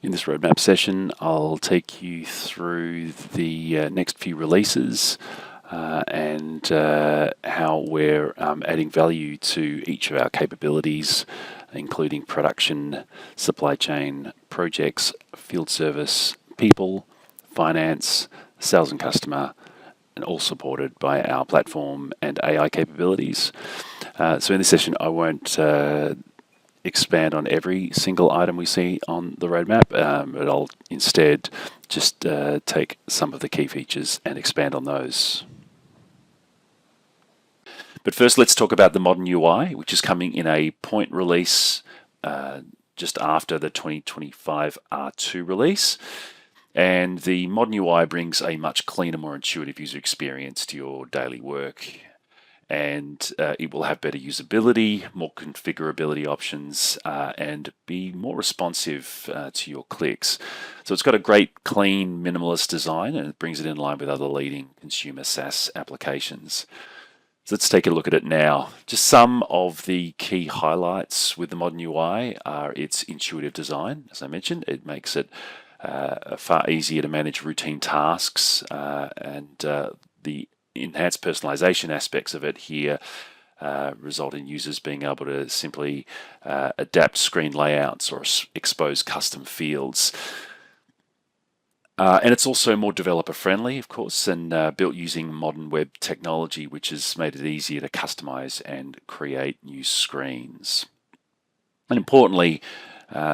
In this roadmap session, I'll take you through the next few releases and how we're adding value to each of our capabilities, including production, supply chain, projects, field service, people, finance, sales and customer, and all supported by our platform and AI capabilities. So in this session, I won't expand on every single item we see on the roadmap, but I'll instead just take some of the key features and expand on those. But first, let's talk about the modern UI, which is coming in a point release just after the 2025 R2 release. And the modern UI brings a much cleaner, more intuitive user experience to your daily work. And it will have better usability, more configurability options, and be more responsive to your clicks. So it's got a great, clean, minimalist design, and it brings it in line with other leading consumer SaaS applications. So let's take a look at it now. Just some of the key highlights with the modern UI are its intuitive design. As I mentioned, it makes it far easier to manage routine tasks, and the enhanced personalization aspects of it here result in users being able to simply adapt screen layouts or expose custom fields. And it's also more developer friendly, of course, and built using modern web technology, which has made it easier to customize and create new screens. And importantly,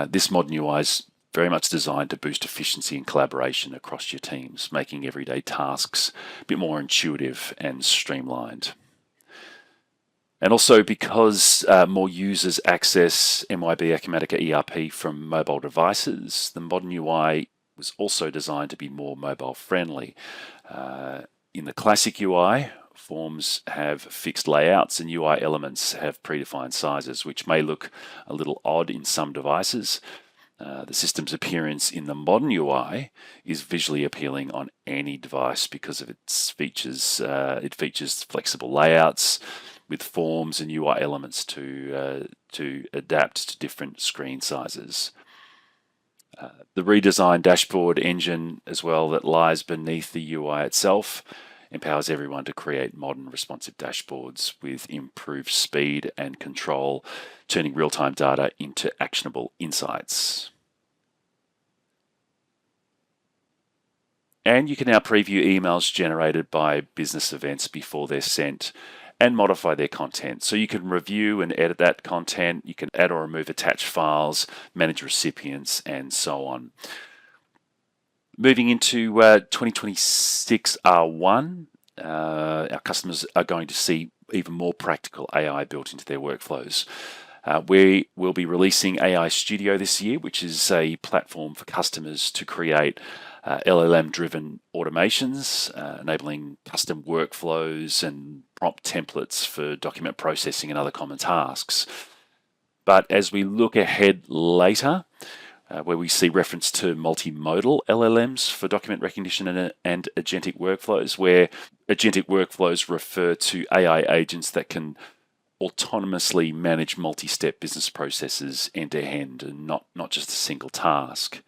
this modern UI is very much designed to boost efficiency and collaboration across your teams, making everyday tasks a bit more intuitive and streamlined. And also because more users access MYOB Acumatica ERP from mobile devices, the modern UI was also designed to be more mobile friendly. In the classic UI, forms have fixed layouts and UI elements have predefined sizes, which may look a little odd in some devices. The system's appearance in the modern UI is visually appealing on any device because of its features. It features flexible layouts with forms and UI elements to adapt to different screen sizes. The redesigned dashboard engine as well that lies beneath the UI itself empowers everyone to create modern responsive dashboards with improved speed and control, turning real-time data into actionable insights. And you can now preview emails generated by business events before they're sent and modify their content. So you can review and edit that content, you can add or remove attached files, manage recipients, and so on. Moving into 2026 R1, our customers are going to see even more practical AI built into their workflows. We will be releasing AI Studio this year, which is a platform for customers to create LLM-driven automations, enabling custom workflows and prompt templates for document processing and other common tasks. But as we look ahead later, where we see reference to multimodal LLMs for document recognition and agentic workflows, where agentic workflows refer to AI agents that can autonomously manage multi-step business processes end-to-end and not just a single task.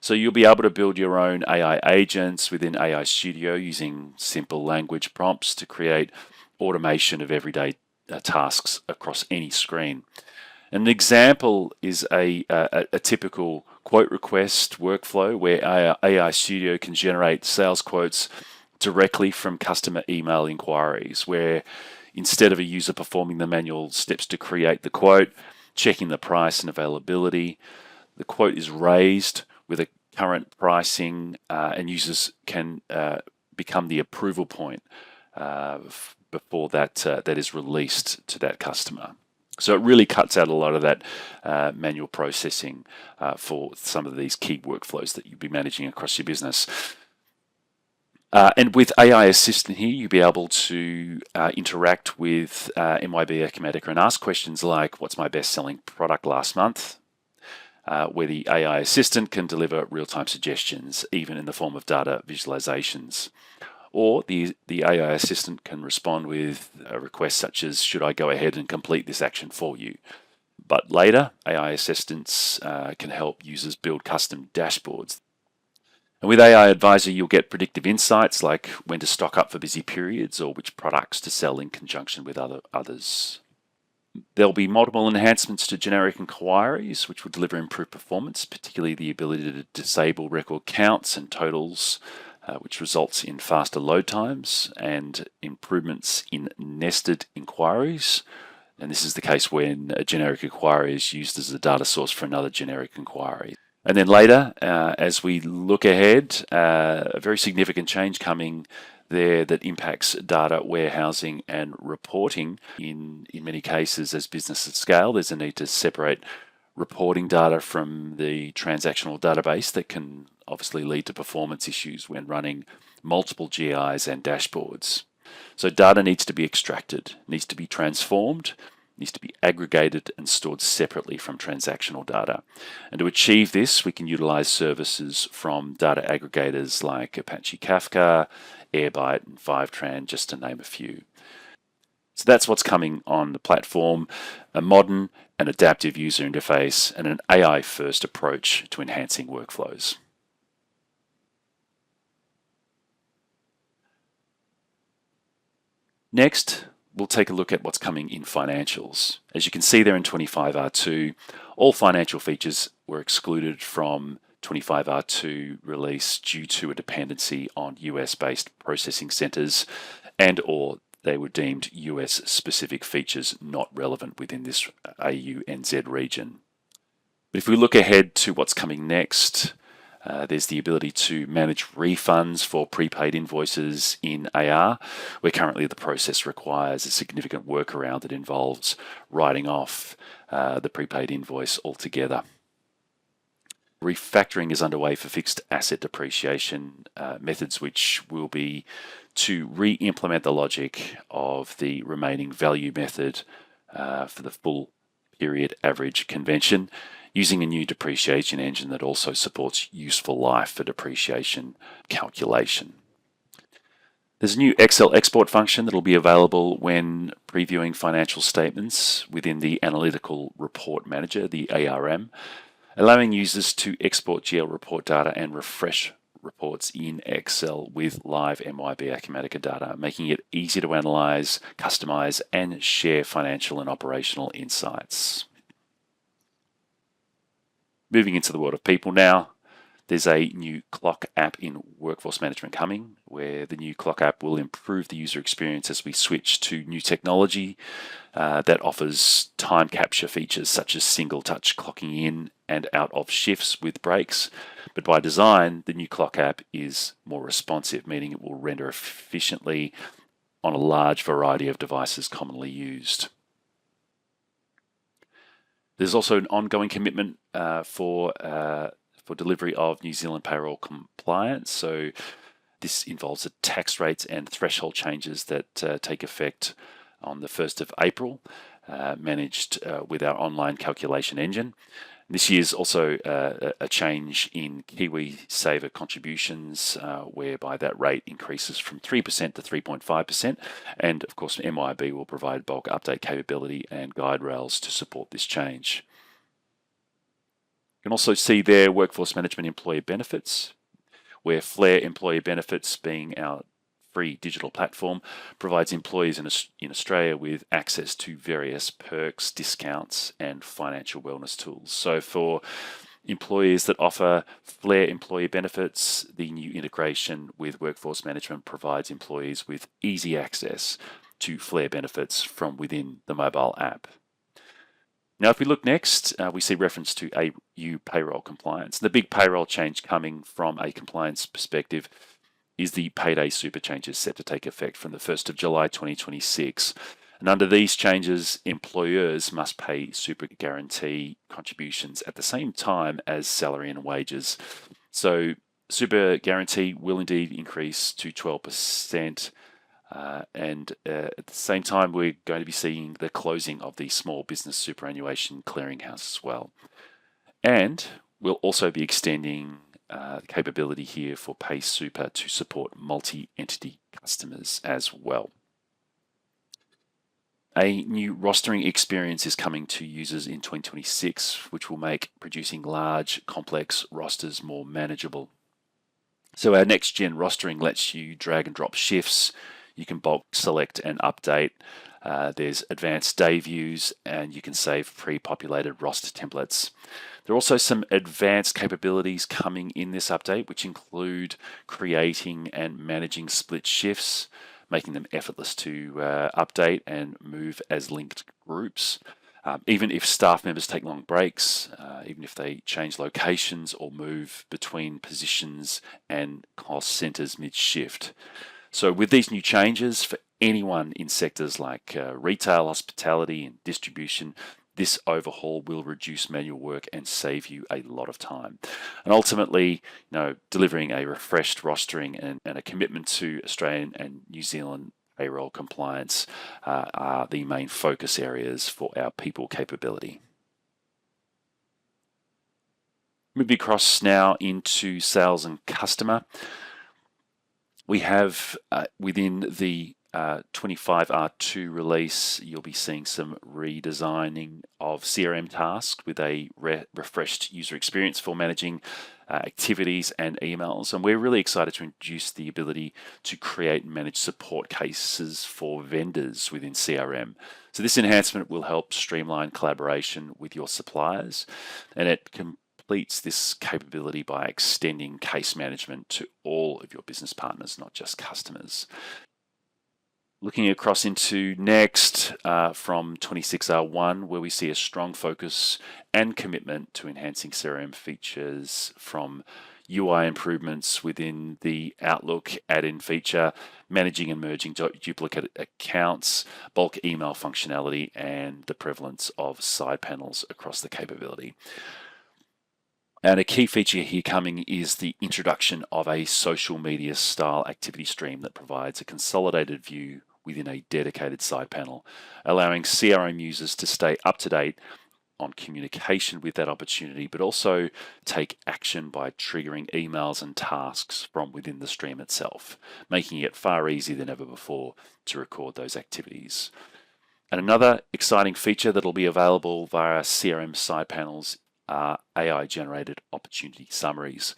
So you'll be able to build your own AI agents within AI Studio using simple language prompts to create automation of everyday tasks across any screen. An example is a typical quote request workflow where AI Studio can generate sales quotes directly from customer email inquiries, where instead of a user performing the manual steps to create the quote, checking the price and availability, the quote is raised with a current pricing and users can become the approval point before that is released to that customer. So it really cuts out a lot of that manual processing for some of these key workflows that you'll be managing across your business. And with AI Assistant here, you'll be able to interact with MYOB Acumatica and ask questions like, what's my best-selling product last month? Where the AI Assistant can deliver real-time suggestions, even in the form of data visualizations. Or the AI Assistant can respond with a request such as, should I go ahead and complete this action for you? But later, AI assistants can help users build custom dashboards. And with AI Advisor, you'll get predictive insights like when to stock up for busy periods or which products to sell in conjunction with others. There'll be multiple enhancements to generic inquiries, which will deliver improved performance, particularly the ability to disable record counts and totals, which results in faster load times and improvements in nested inquiries. And this is the case when a generic inquiry is used as a data source for another generic inquiry. And then later, as we look ahead, a very significant change coming there that impacts data warehousing and reporting. In many cases, as businesses scale, there's a need to separate reporting data from the transactional database that can obviously lead to performance issues when running multiple GIs and dashboards. So data needs to be extracted, needs to be transformed, needs to be aggregated and stored separately from transactional data. And to achieve this, we can utilize services from data aggregators like Apache Kafka, Airbyte, and Fivetran, just to name a few. So that's what's coming on the platform, a modern and adaptive user interface and an AI-first approach to enhancing workflows. Next, we'll take a look at what's coming in financials. As you can see there in 25R2, all financial features were excluded from 25R2 release due to a dependency on US-based processing centers and or they were deemed US-specific features not relevant within this AU-NZ region. But if we look ahead to what's coming next, there's the ability to manage refunds for prepaid invoices in AR, where currently the process requires a significant workaround that involves writing off the prepaid invoice altogether. Refactoring is underway for fixed asset depreciation methods, which will be to re-implement the logic of the remaining value method for the full period average convention, using a new depreciation engine that also supports useful life for depreciation calculation. There's a new Excel export function that will be available when previewing financial statements within the Analytical Report Manager, the ARM, allowing users to export GL report data and refresh reports in Excel with live MYOB Acumatica data, making it easy to analyze, customize, and share financial and operational insights. Moving into the world of people now, there's a new clock app in workforce management coming, where the new clock app will improve the user experience as we switch to new technology that offers time capture features such as single touch clocking in and out of shifts with breaks. But by design, the new clock app is more responsive, meaning it will render efficiently on a large variety of devices commonly used. There's also an ongoing commitment for delivery of New Zealand payroll compliance. So this involves the tax rates and threshold changes that take effect on the 1st of April, managed with our online calculation engine. This year's also a change in KiwiSaver contributions, whereby that rate increases from 3% to 3.5%. And of course, MYOB will provide bulk update capability and guide rails to support this change. You can also see there workforce management employee benefits, where Flare Employee Benefits, being our free digital platform, provides employees in Australia with access to various perks, discounts, and financial wellness tools. So for employees that offer Flare Employee Benefits, the new integration with workforce management provides employees with easy access to Flare benefits from within the mobile app. Now, if we look next, we see reference to AU payroll compliance. The big payroll change coming from a compliance perspective is the payday super changes set to take effect from the 1st of July 2026. And under these changes, employers must pay super guarantee contributions at the same time as salary and wages. So super guarantee will indeed increase to 12%. And at the same time, we're going to be seeing the closing of the small business superannuation clearinghouse as well. And we'll also be extending the capability here for Pay Super to support multi-entity customers as well. A new rostering experience is coming to users in 2026, which will make producing large, complex rosters more manageable. So our next gen rostering lets you drag and drop shifts. You can bulk select and update. There's advanced day views, and you can save pre-populated roster templates. There are also some advanced capabilities coming in this update, which include creating and managing split shifts, making them effortless to update and move as linked groups. Even if staff members take long breaks, even if they change locations or move between positions and cost centers mid-shift. So with these new changes, for anyone in sectors like retail, hospitality, and distribution, this overhaul will reduce manual work and save you a lot of time. And ultimately, delivering a refreshed rostering and a commitment to Australian and New Zealand payroll compliance are the main focus areas for our people capability. Moving across now into sales and customer. We have within the 25R2 release, you'll be seeing some redesigning of CRM tasks with a refreshed user experience for managing activities and emails. And we're really excited to introduce the ability to create and manage support cases for vendors within CRM. So this enhancement will help streamline collaboration with your suppliers, and it completes this capability by extending case management to all of your business partners, not just customers. Looking across into next from 26R1, where we see a strong focus and commitment to enhancing CRM features, from UI improvements within the Outlook add-in feature, managing and merging duplicate accounts, bulk email functionality, and the prevalence of side panels across the capability. And a key feature here coming is the introduction of a social media style activity stream that provides a consolidated view within a dedicated side panel, allowing CRM users to stay up to date on communication with that opportunity, but also take action by triggering emails and tasks from within the stream itself, making it far easier than ever before to record those activities. And another exciting feature that will be available via CRM side panels are AI-generated opportunity summaries.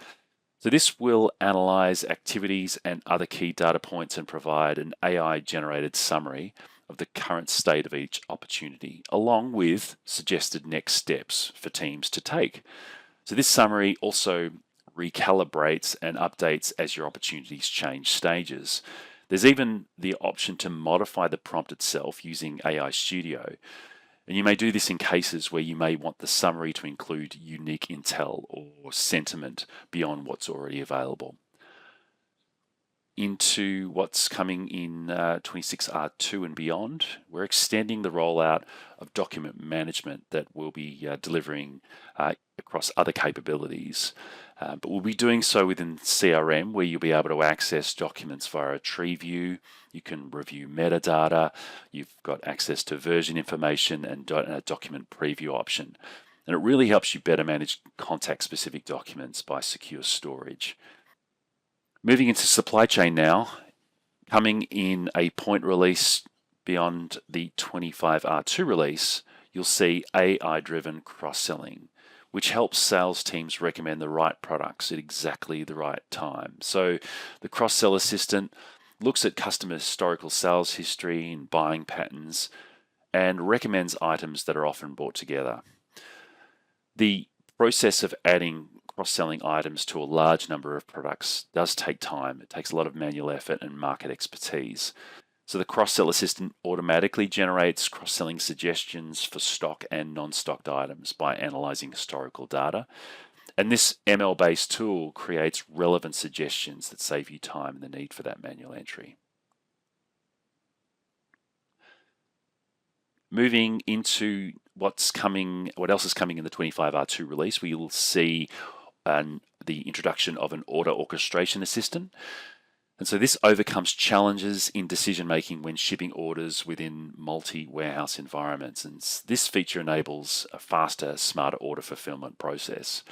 So this will analyze activities and other key data points and provide an AI-generated summary of the current state of each opportunity, along with suggested next steps for teams to take. So this summary also recalibrates and updates as your opportunities change stages. There's even the option to modify the prompt itself using AI Studio. And you may do this in cases where you may want the summary to include unique intel or sentiment beyond what's already available. Into what's coming in 26R2 and beyond, we're extending the rollout of document management that we'll be delivering across other capabilities. But we'll be doing so within CRM, where you'll be able to access documents via a tree view. You can review metadata. You've got access to version information and a document preview option. And it really helps you better manage contact-specific documents by secure storage. Moving into supply chain now, coming in a point release beyond the 25R2 release, you'll see AI-driven cross-selling, which helps sales teams recommend the right products at exactly the right time. So the cross-sell assistant looks at customer historical sales history and buying patterns and recommends items that are often bought together. The process of adding cross-selling items to a large number of products does take time. It takes a lot of manual effort and market expertise. So the cross-sell assistant automatically generates cross-selling suggestions for stock and non-stocked items by analyzing historical data. And this ML-based tool creates relevant suggestions that save you time and the need for that manual entry. Moving into what else is coming in the 25R2 release, we will see the introduction of an order orchestration assistant. And so this overcomes challenges in decision-making when shipping orders within multi-warehouse environments. And this feature enables a faster, smarter order fulfillment process.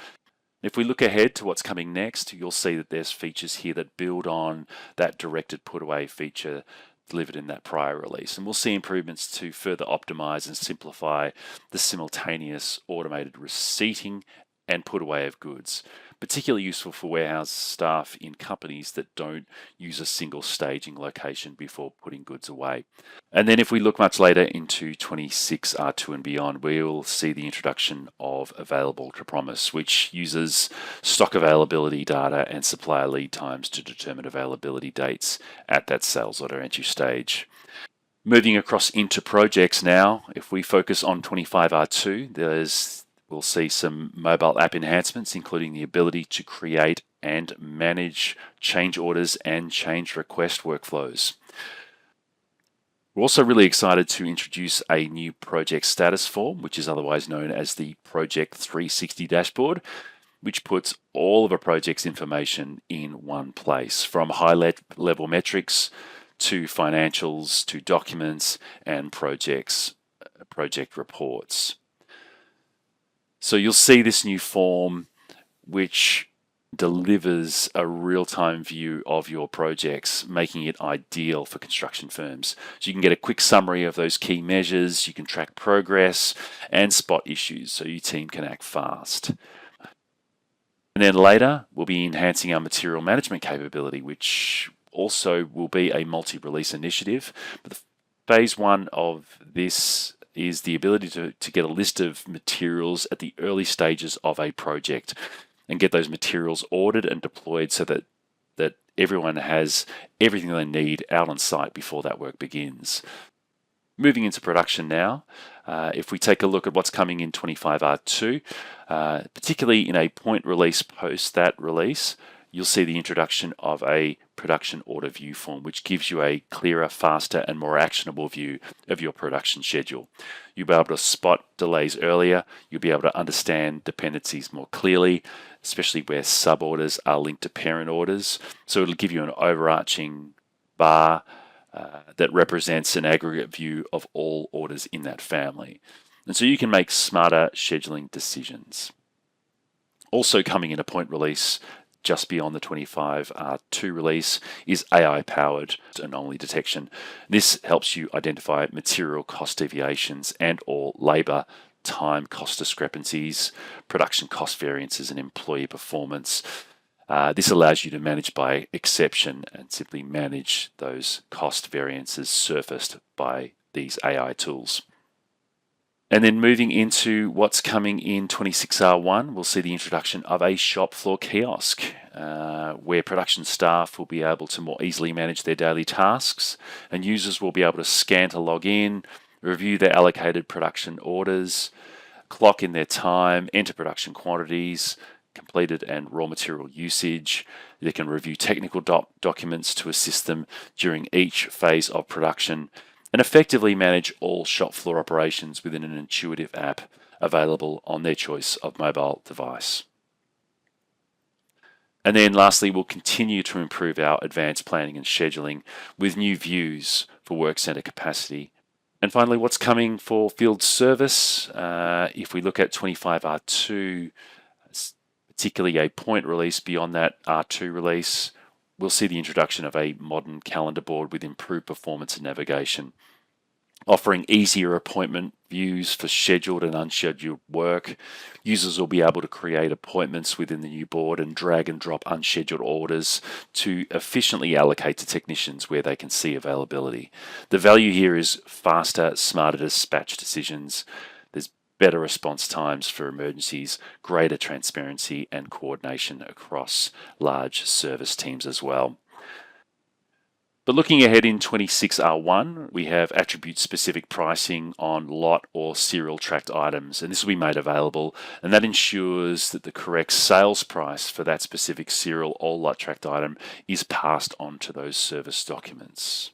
If we look ahead to what's coming next, you'll see that there's features here that build on that directed put away feature delivered in that prior release. And we'll see improvements to further optimize and simplify the simultaneous automated receipting and put away of goods, particularly useful for warehouse staff in companies that don't use a single staging location before putting goods away. And then if we look much later into 26 R2 and beyond, we will see the introduction of Available to Promise, which uses stock availability data and supplier lead times to determine availability dates at that sales order entry stage. Moving across into projects now, if we focus on 25 R2, we'll see some mobile app enhancements, including the ability to create and manage change orders and change request workflows. We're also really excited to introduce a new project status form, which is otherwise known as the Project 360 dashboard, which puts all of a project's information in one place, from high-level metrics to financials to documents and project reports. So you'll see this new form which delivers a real-time view of your projects, making it ideal for construction firms. So you can get a quick summary of those key measures, you can track progress and spot issues so your team can act fast. And then later, we'll be enhancing our material management capability, which also will be a multi-release initiative. But the phase one of this is the ability to get a list of materials at the early stages of a project and get those materials ordered and deployed so that everyone has everything they need out on site before that work begins. Moving into production now, if we take a look at what's coming in 25 R2, particularly in a point release post that release, you'll see the introduction of a production order view form, which gives you a clearer, faster, and more actionable view of your production schedule. You'll be able to spot delays earlier. You'll be able to understand dependencies more clearly, especially where sub-orders are linked to parent orders. So it'll give you an overarching bar that represents an aggregate view of all orders in that family. And so you can make smarter scheduling decisions. Also coming in a point release just beyond the 25 R2 release is AI-powered anomaly detection. This helps you identify material cost deviations and or labour time cost discrepancies, production cost variances and employee performance. This allows you to manage by exception and simply manage those cost variances surfaced by these AI tools. And then moving into what's coming in 26R1, we'll see the introduction of a shop floor kiosk where production staff will be able to more easily manage their daily tasks, and users will be able to scan to log in, review their allocated production orders, clock in their time, enter production quantities, completed and raw material usage. They can review technical documents to assist them during each phase of production, and effectively manage all shop floor operations within an intuitive app available on their choice of mobile device. And then lastly, we'll continue to improve our advanced planning and scheduling with new views for work centre capacity. And finally, what's coming for field service? If we look at 25R2, particularly a point release beyond that R2 release, we'll see the introduction of a modern calendar board with improved performance and navigation, offering easier appointment views for scheduled and unscheduled work. Users will be able to create appointments within the new board and drag and drop unscheduled orders to efficiently allocate to technicians where they can see availability. The value here is faster, smarter dispatch decisions. There's better response times for emergencies, greater transparency and coordination across large service teams as well. But looking ahead in 26R1, we have attribute-specific pricing on lot or serial tracked items, and this will be made available, and that ensures that the correct sales price for that specific serial or lot tracked item is passed on to those service documents.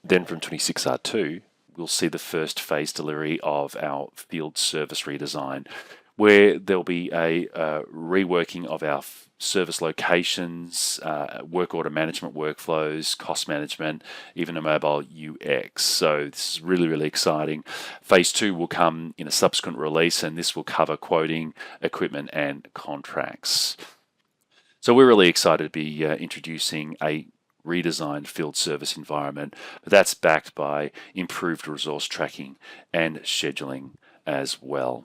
Then from 26R2, we'll see the first phase delivery of our field service redesign, where there'll be a reworking of our service locations, work order management workflows, cost management, even a mobile UX. So this is really, really exciting. Phase 2 will come in a subsequent release, and this will cover quoting, equipment, and contracts. So we're really excited to be introducing a redesigned field service environment, but that's backed by improved resource tracking and scheduling as well.